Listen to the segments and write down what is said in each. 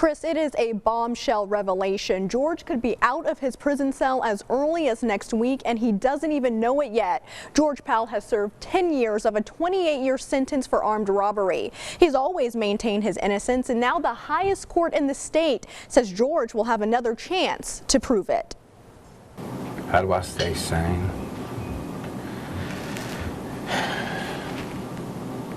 Chris, it is a bombshell revelation. George could be out of his prison cell as early as next week, and he doesn't even know it yet. George Powell has served 10 years of a 28-year sentence for armed robbery. He's always maintained his innocence, and now the highest court in the state says George will have another chance to prove it. How do I stay sane?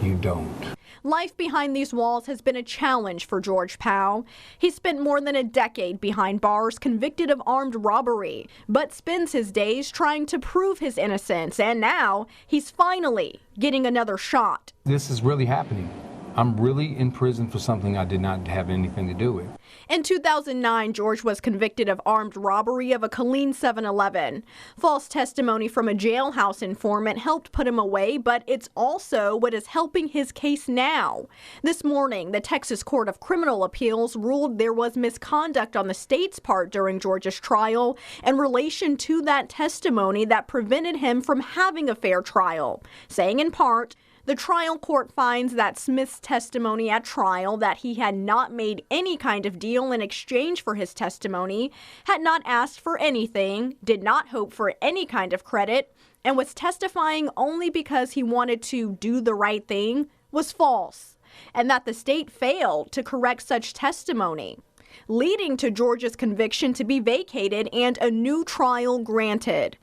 You don't. Life behind these walls has been a challenge for George Powell. He spent more than a decade behind bars convicted of armed robbery, but spends his days trying to prove his innocence, and now he's finally getting another shot. This is really happening. I'm really in prison for something I did not have anything to do with. In 2009, George was convicted of armed robbery of a Killeen 7-Eleven. False testimony from a jailhouse informant helped put him away, but it's also what is helping his case now. This morning, the Texas Court of Criminal Appeals ruled there was misconduct on the state's part during George's trial in relation to that testimony that prevented him from having a fair trial, saying in part, the trial court finds that Smith's testimony at trial that he had not made any kind of deal in exchange for his testimony, had not asked for anything, did not hope for any kind of credit, and was testifying only because he wanted to do the right thing, was false, and that the state failed to correct such testimony, leading to George's conviction to be vacated and a new trial granted.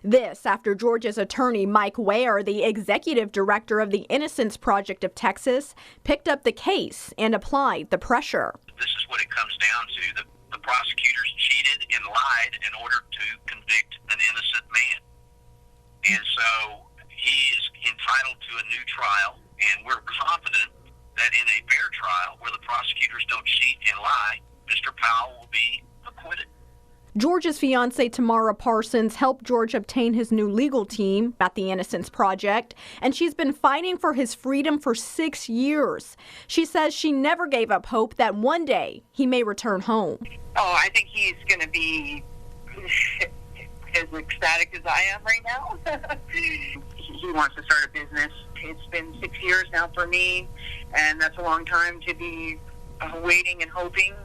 This after George's attorney Mike Ware, the executive director of the Innocence Project of Texas, picked up the case and applied the pressure. This is what it comes down to. The prosecutors cheated and lied in order to convict an innocent man. And so he is entitled to a new trial, and we're confident that in a fair trial where the prosecutors don't cheat and lie, Mr. Powell will be acquitted. George's fiancée Tamara Parsons helped George obtain his new legal team at the Innocence Project, and she's been fighting for his freedom for 6 years. She says she never gave up hope that one day he may return home. Oh, I think he's going to be as ecstatic as I am right now. He wants to start a business. It's been 6 years now for me, and that's a long time to be waiting and hoping,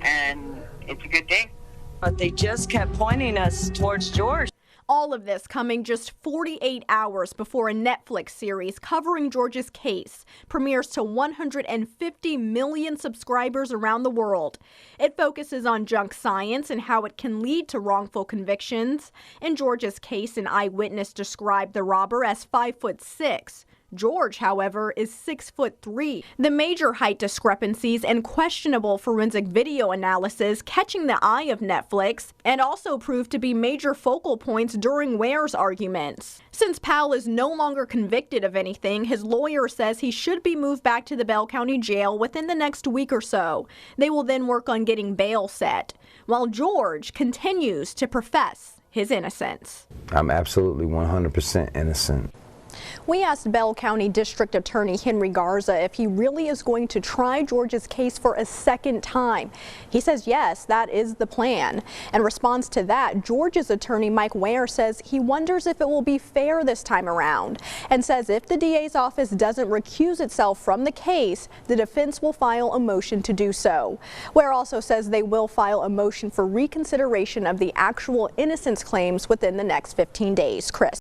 and it's a good day. But they just kept pointing us towards George. All of this coming just 48 hours before a Netflix series covering George's case premieres to 150 million subscribers around the world. It focuses on junk science and how it can lead to wrongful convictions. In George's case, an eyewitness described the robber as 5'6". George, however, is 6'3". The major height discrepancies and questionable forensic video analysis catching the eye of Netflix and also proved to be major focal points during Ware's arguments. Since Powell is no longer convicted of anything, his lawyer says he should be moved back to the Bell County Jail within the next week or so. They will then work on getting bail set, while George continues to profess his innocence. I'm absolutely 100% innocent. We asked Bell County District Attorney Henry Garza if he really is going to try George's case for a second time. He says yes, that is the plan. In response to that, George's attorney Mike Ware says he wonders if it will be fair this time around, and says if the DA's office doesn't recuse itself from the case, the defense will file a motion to do so. Ware also says they will file a motion for reconsideration of the actual innocence claims within the next 15 days. Chris.